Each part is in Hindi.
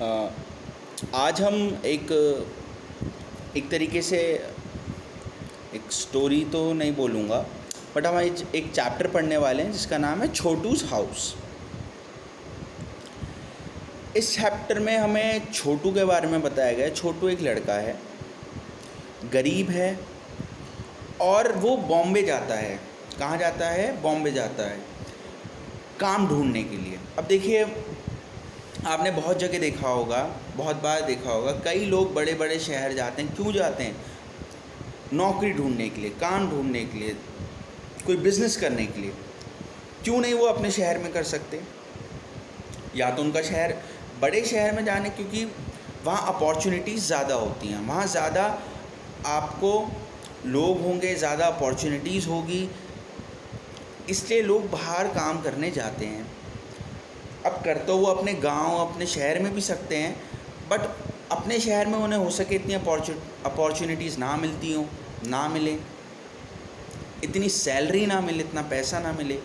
अ, आज हम एक एक तरीके से एक स्टोरी तो नहीं बोलूँगा, बट हम एक चैप्टर पढ़ने वाले हैं जिसका नाम है छोटूज़ हाउस। इस चैप्टर में हमें छोटू के बारे में बताया गया है। छोटू एक लड़का है, गरीब है और वो बॉम्बे जाता है। कहाँ जाता है? बॉम्बे जाता है काम ढूंढने के लिए। अब देखिए, आपने बहुत जगह देखा होगा, बहुत बार देखा होगा, कई लोग बड़े बड़े शहर जाते हैं। क्यों जाते हैं? नौकरी ढूंढने के लिए, काम ढूंढने के लिए, कोई बिज़नेस करने के लिए। क्यों नहीं वो अपने शहर में कर सकते? या तो उनका शहर, बड़े शहर में जाने, क्योंकि वहाँ अपॉर्चुनिटीज़ ज़्यादा होती हैं, वहाँ ज़्यादा आपको लोग होंगे, ज़्यादा अपॉर्चुनिटीज़ होगी, इसलिए लोग बाहर काम करने जाते हैं। अब कर तो वो अपने गांव, अपने शहर में भी सकते हैं, बट अपने शहर में उन्हें हो सके इतनी अपॉर्चुनिटीज़ ना मिलती हों, ना मिले, इतनी सैलरी ना मिले, इतना पैसा ना मिले।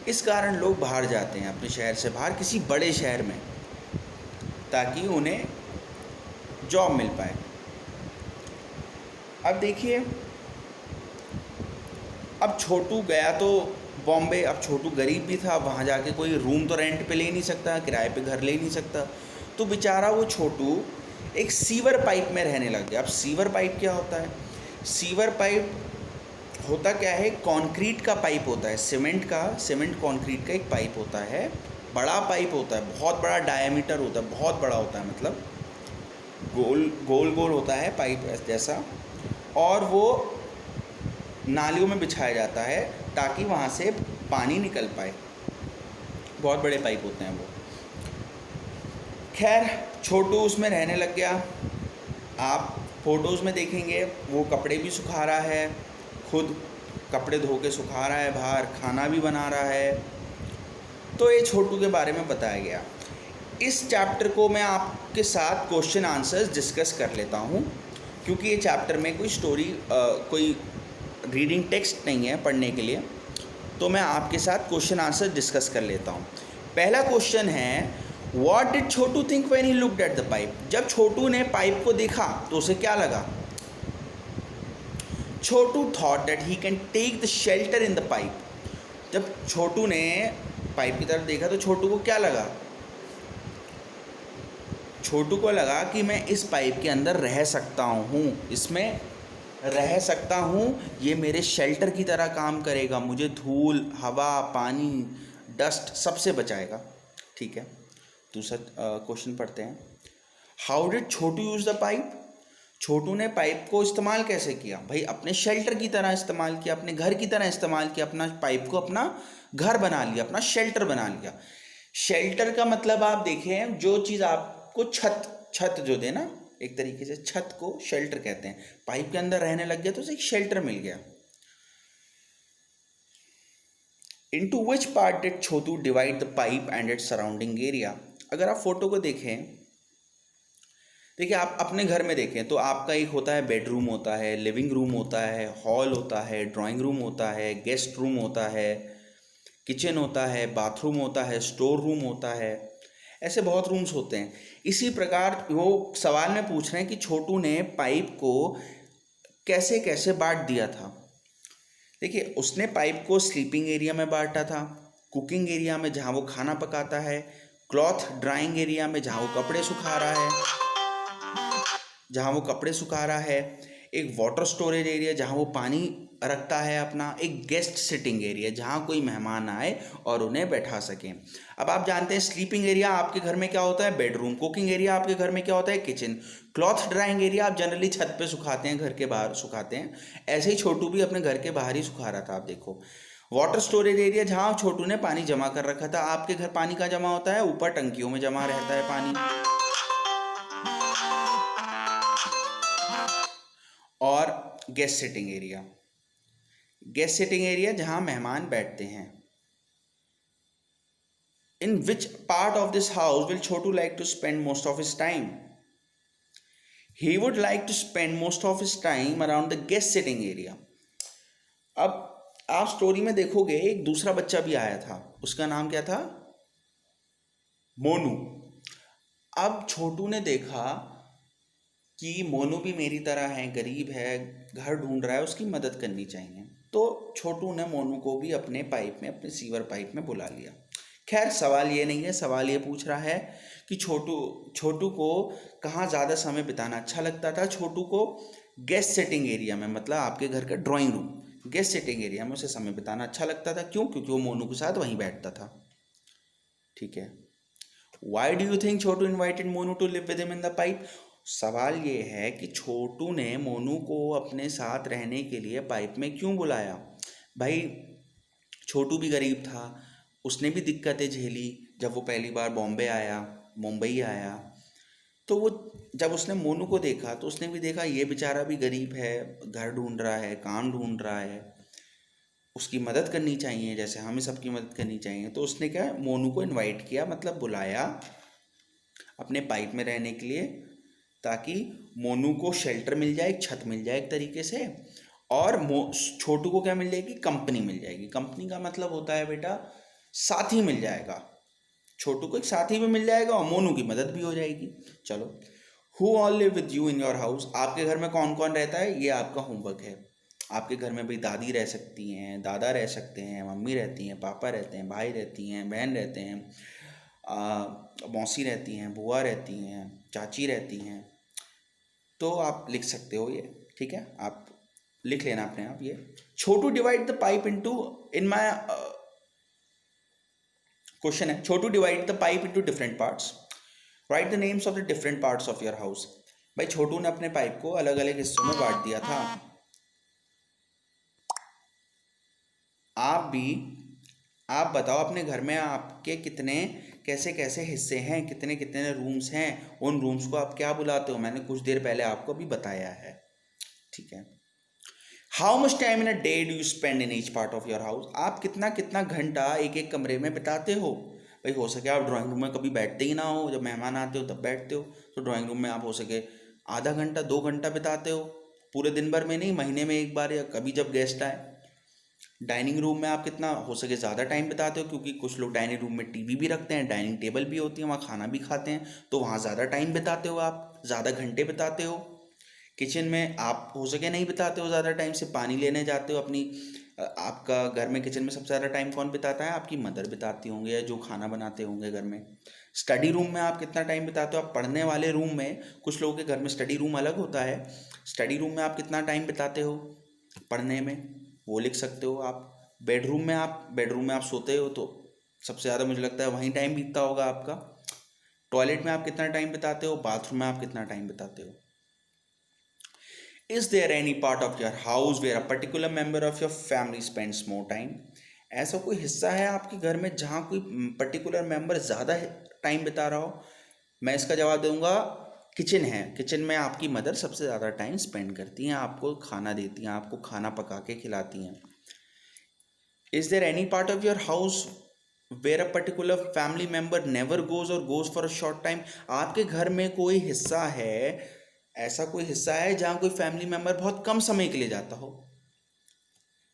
इस कारण लोग बाहर जाते हैं, अपने शहर से बाहर किसी बड़े शहर में, ताकि उन्हें जॉब मिल पाए। अब देखिए, अब छोटू गया तो बॉम्बे। अब छोटू गरीब भी था, वहाँ जाके कोई रूम तो रेंट पे ले नहीं सकता, किराए पे घर ले नहीं सकता। तो बेचारा वो छोटू एक सीवर पाइप में रहने लग गया। अब सीवर पाइप क्या होता है? सीवर पाइप होता क्या है? कंक्रीट का पाइप होता है, सीमेंट कंक्रीट का एक पाइप होता है, बड़ा पाइप होता है, बहुत बड़ा डायमीटर होता है, बहुत बड़ा होता है, मतलब गोल गोल गोल होता है पाइप जैसा। और वो नालियों में बिछाया जाता है ताकि वहाँ से पानी निकल पाए। बहुत बड़े पाइप होते हैं वो। खैर, छोटू उसमें रहने लग गया। आप फोटोज़ में देखेंगे वो कपड़े भी सुखा रहा है, खुद कपड़े धो के सुखा रहा है, बाहर खाना भी बना रहा है। तो ये छोटू के बारे में बताया गया। इस चैप्टर को मैं आपके साथ क्वेश्चन आंसर्स डिस्कस कर लेता हूँ, क्योंकि ये चैप्टर में कोई स्टोरी, कोई रीडिंग टेक्स्ट नहीं है पढ़ने के लिए। तो मैं आपके साथ क्वेश्चन आंसर डिस्कस कर लेता हूँ। पहला क्वेश्चन है, what did Chhotu think when he looked at the pipe? जब छोटू ने पाइप को देखा तो उसे क्या लगा? Chhotu thought that he can take the shelter in the pipe. जब छोटू ने पाइप की तरफ देखा तो छोटू को क्या लगा? छोटू को लगा कि मैं इस पाइप के अंदर रह सकता हूँ, इसमें रह सकता हूँ, ये मेरे शेल्टर की तरह काम करेगा, मुझे धूल, हवा, पानी, डस्ट सबसे बचाएगा। ठीक है, दूसरा क्वेश्चन पढ़ते हैं। How did Chhotu use the pipe? Chhotu ने पाइप को इस्तेमाल कैसे किया? भाई अपने शेल्टर की तरह इस्तेमाल किया, अपने घर की तरह इस्तेमाल किया, अपना पाइप को अपना घर बना लिया, अपना शेल्टर बना लिया। शेल्टर का मतलब आप देखें, जो चीज़ आपको छत छत जो दे ना, एक तरीके से छत को शेल्टर कहते हैं। पाइप के अंदर रहने लग गया तो उसे एक शेल्टर मिल गया। Into which part did Chhotu divide the pipe and its surrounding area? अगर आप फोटो को देखें, देखिए आप अपने घर में देखें तो आपका एक होता है बेडरूम, होता है लिविंग रूम, होता है हॉल, होता है ड्राइंग रूम, होता है गेस्ट रूम, होता है किचन, होता है बाथरूम, होता है स्टोर रूम, होता है। ऐसे बहुत रूम्स होते हैं। इसी प्रकार वो सवाल में पूछ रहे हैं कि छोटू ने पाइप को कैसे कैसे बांट दिया था। देखिए, उसने पाइप को स्लीपिंग एरिया में बांटा था, कुकिंग एरिया में जहाँ वो खाना पकाता है, क्लॉथ ड्राइंग एरिया में जहाँ वो कपड़े सुखा रहा है, एक वाटर स्टोरेज एरिया जहाँ वो पानी रखता है अपना, एक गेस्ट सिटिंग एरिया जहाँ कोई मेहमान आए और उन्हें बैठा सकें। अब आप जानते हैं स्लीपिंग एरिया आपके घर में क्या होता है? बेडरूम। कुकिंग एरिया आपके घर में क्या होता है? किचन। क्लॉथ ड्राइंग एरिया आप जनरली छत पे सुखाते हैं, घर के बाहर सुखाते हैं। ऐसे ही छोटू भी अपने घर के बाहर ही सुखा रहा था। आप देखो, वाटर स्टोरेज एरिया जहाँ छोटू ने पानी जमा कर रखा था। आपके घर पानी का जमा होता है, ऊपर टंकियों में जमा रहता है पानी। और गेस्ट सिटिंग एरिया जहाँ मेहमान बैठते हैं। In which part of this house will Chhotu like to spend most of his time? He would like to spend most of his time around the guest sitting area. अब आप स्टोरी में देखोगे एक दूसरा बच्चा भी आया था, उसका नाम क्या था? मोनू। अब छोटू ने देखा कि मोनू भी मेरी तरह है, गरीब है, घर ढूंढ रहा है, उसकी मदद करनी चाहिए। तो छोटू ने मोनू को भी अपने पाइप में, अपने सीवर पाइप में बुला लिया। खैर सवाल ये नहीं है, सवाल ये पूछ रहा है कि छोटू छोटू को कहाँ ज़्यादा समय बिताना अच्छा लगता था। छोटू को गेस्ट सेटिंग एरिया में, मतलब आपके घर का drawing room, guest setting area में उसे समय बिताना अच्छा लगता था। क्यों? क्योंकि वो मोनू के साथ वहीं बैठता था। ठीक है। Why do you think Chhotu invited Monu to live with him in the pipe? सवाल ये है कि छोटू ने मोनू को अपने साथ रहने के लिए पाइप में क्यों बुलाया? भाई छोटू भी गरीब था, उसने भी दिक्कतें झेली जब वो पहली बार बॉम्बे आया, मुंबई आया। तो वो जब उसने मोनू को देखा तो उसने भी देखा ये बेचारा भी गरीब है, घर ढूंढ रहा है, काम ढूंढ रहा है, उसकी मदद करनी चाहिए जैसे हमें सबकी मदद करनी चाहिए। तो उसने क्या, मोनू को इनवाइट किया, मतलब बुलाया अपने पाइप में रहने के लिए, ताकि मोनू को शेल्टर मिल जाए, एक छत मिल जाए एक तरीके से, और छोटू को क्या मिल जाएगी? कंपनी मिल जाएगी। कंपनी का मतलब होता है बेटा साथी मिल जाएगा, छोटू को एक साथी भी मिल जाएगा और मोनू की मदद भी हो जाएगी। चलो, who all live with you in your house? आपके घर में कौन कौन रहता है, ये आपका होमवर्क है। आपके घर में भाई दादी रह सकती हैं, दादा रह सकते हैं, मम्मी रहती हैं, पापा रहते हैं, भाई रहती हैं, बहन रहते हैं, मौसी रहती हैं, बुआ रहती हैं, चाची रहती हैं। तो आप लिख सकते हो ये, ठीक है, आप लिख लेना अपने आप ये। Chhotu divide the pipe into, in my question है, Chhotu divide the pipe into different parts, write the names of the different parts of your house. भाई छोटू ने अपने पाइप को अलग अलग हिस्सों में बांट दिया था। आप भी, आप बताओ अपने घर में आपके कितने कैसे कैसे हिस्से हैं, कितने कितने रूम्स हैं, उन रूम्स को आप क्या बुलाते हो? मैंने कुछ देर पहले आपको भी बताया है। ठीक है। How much time in a day do you spend in each part of your house? आप कितना कितना घंटा एक एक कमरे में बिताते हो? भाई हो सके आप ड्राइंग रूम में कभी बैठते ही ना हो, जब मेहमान आते हो तब बैठते हो, तो ड्राइंग रूम में आप हो सके आधा घंटा 2 घंटा बिताते हो, पूरे दिन भर में नहीं, महीने में एक बार या कभी जब गेस्ट आए। डाइनिंग रूम में आप कितना हो सके ज़्यादा टाइम बिताते हो, क्योंकि कुछ लोग डाइनिंग रूम में टीवी भी रखते हैं, डाइनिंग टेबल भी होती है, वहाँ खाना भी खाते हैं, तो वहाँ ज़्यादा टाइम बिताते हो, आप ज़्यादा घंटे बिताते हो। किचन में आप हो सके नहीं बिताते हो ज़्यादा टाइम, से पानी लेने जाते हो अपनी, आपका घर में किचन में सबसे ज़्यादा टाइम कौन बिताता है? आपकी मदर बिताती होंगे, या जो खाना बनाते होंगे घर में। स्टडी रूम में आप कितना टाइम बिताते हो? आप पढ़ने वाले रूम में, कुछ लोगों के घर में स्टडी रूम अलग होता है, स्टडी रूम में आप कितना टाइम बिताते हो पढ़ने में, वो लिख सकते हो आप। बेडरूम में आप सोते हो, तो सबसे ज़्यादा मुझे लगता है वहीं टाइम बीतता होगा आपका। टॉयलेट में आप कितना टाइम बिताते हो? बाथरूम में आप कितना टाइम बिताते हो? Is there any part of your house where a particular member of your family spends more time? ऐसा कोई हिस्सा है आपके घर में जहाँ कोई पर्टिकुलर मेंबर ज़्यादा टाइम बिता रहा हो? मैं इसका जवाब दूंगा, किचन है। किचन में आपकी मदर सबसे ज़्यादा टाइम स्पेंड करती हैं, आपको खाना देती हैं, आपको खाना पका के खिलाती हैं। Is there any part of your house where a particular family member never goes or goes for a short time? आपके घर में कोई हिस्सा है, ऐसा कोई हिस्सा है जहाँ कोई फैमिली मेम्बर बहुत कम समय के लिए जाता हो?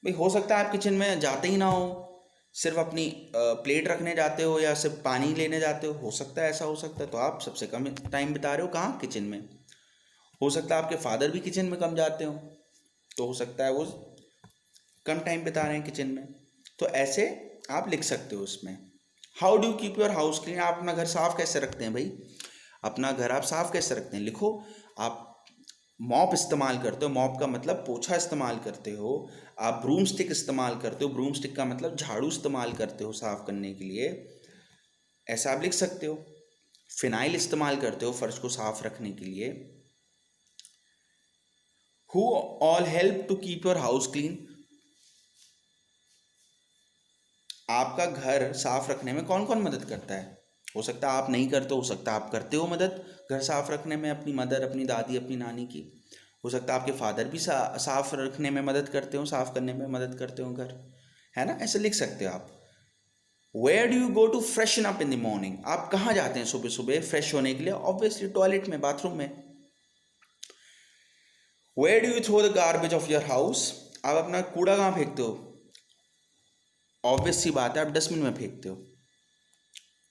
भाई हो सकता है आप किचन में जाते ही ना हो, सिर्फ अपनी प्लेट रखने जाते हो या सिर्फ पानी लेने जाते हो सकता है, ऐसा हो सकता है। तो आप सबसे कम टाइम बिता रहे हो कहाँ? किचन में। हो सकता है आपके फादर भी किचन में कम जाते हो, तो हो सकता है वो कम टाइम बिता रहे हैं किचन में। तो ऐसे आप लिख सकते हो उसमें। How do keep your house clean? आप अपना घर साफ कैसे रखते हैं भाई? अपना घर आप साफ कैसे रखते हैं, लिखो। आप मॉप इस्तेमाल करते हो, मॉप का मतलब पोछा इस्तेमाल करते हो। आप ब्रूम स्टिक इस्तेमाल करते हो, ब्रूम स्टिक का मतलब झाड़ू इस्तेमाल करते हो साफ करने के लिए, ऐसा आप लिख सकते हो। फिनाइल इस्तेमाल करते हो फर्श को साफ रखने के लिए। Who all help to keep your house clean? आपका घर साफ रखने में कौन कौन मदद करता है? हो सकता है आप नहीं करते, हो सकता है आप करते हो मदद घर साफ रखने में, अपनी मदर, अपनी दादी, अपनी नानी की। हो सकता है आपके फादर भी साफ रखने में मदद करते हो, साफ करने में मदद करते हो घर, है ना? ऐसे लिख सकते हो आप। Where do you go to freshen up in the morning? आप कहाँ जाते हैं सुबह सुबह फ्रेश होने के लिए? ऑब्वियसली टॉयलेट में, बाथरूम में। Where do you throw the garbage of your house? आप अपना कूड़ा कहाँ फेंकते हो? ऑब्वियस सी बात है, आप डस्टबिन में फेंकते हो।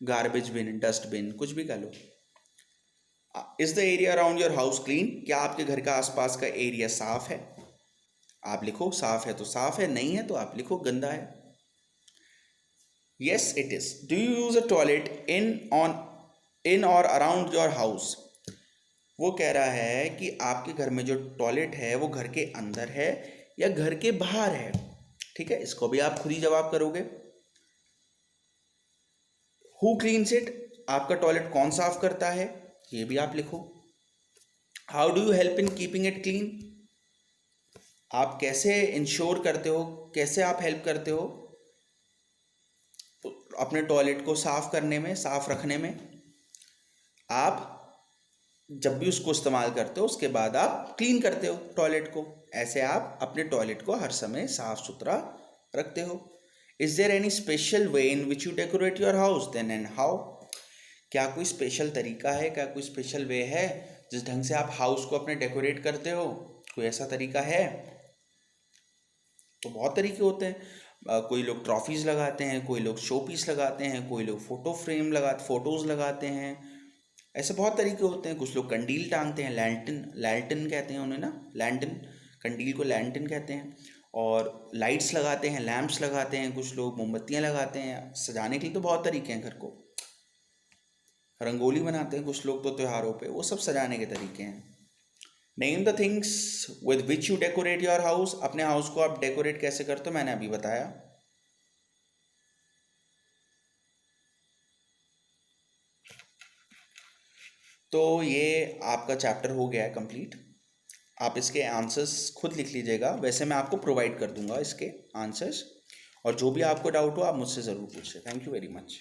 गार्बेज बिन, डस्टबिन, कुछ भी कह लो। Is the area around your house clean? क्या आपके घर का आसपास का एरिया साफ है? आप लिखो साफ है तो साफ है, नहीं है तो आप लिखो गंदा है। Yes it is. Do you use a toilet in और अराउंड योर हाउस? वो कह रहा है कि आपके घर में जो टॉयलेट है वो घर के अंदर है या घर के बाहर है। ठीक है, इसको भी आप खुद ही जवाब करोगे। Who cleans it? आपका टॉयलेट कौन साफ करता है, ये भी आप लिखो। How do you help in keeping it clean? आप कैसे इंश्योर करते हो, कैसे आप हेल्प करते हो अपने टॉयलेट को साफ करने में, साफ रखने में? आप जब भी उसको इस्तेमाल करते हो उसके बाद आप क्लीन करते हो टॉयलेट को। ऐसे आप अपने टॉयलेट को हर समय साफ सुथरा रखते हो। Is there any special way in which you decorate your house, then and how? क्या कोई स्पेशल तरीका है, क्या कोई स्पेशल वे है जिस ढंग से आप हाउस को अपने डेकोरेट करते हो? कोई ऐसा तरीका है? तो बहुत तरीके होते हैं। कोई लोग ट्रॉफीज़ लगाते हैं, कोई लोग शो पीस लगाते हैं, कोई लोग फोटोज़ लगाते हैं। ऐसे बहुत तरीके होते हैं। कुछ लोग कंडील टांगते हैं, लैंटन लैंटन कहते हैं उन्हें ना, लैंटन, कंडील को लैंटन कहते हैं। और लाइट्स लगाते हैं, लैंप्स लगाते हैं, कुछ लोग मोमबत्तियाँ लगाते हैं। सजाने के लिए तो बहुत तरीके हैं घर को। रंगोली बनाते हैं कुछ लोग तो त्योहारों पे, वो सब सजाने के तरीके हैं। Name the things with which you decorate your house. अपने हाउस को आप डेकोरेट कैसे करते हो, मैंने अभी बताया। तो ये आपका चैप्टर हो गया है कंप्लीट। आप इसके आंसर्स खुद लिख लीजिएगा, वैसे मैं आपको प्रोवाइड कर दूंगा इसके आंसर्स। और जो भी आपको डाउट हो आप मुझसे ज़रूर पूछिए। Thank you very much.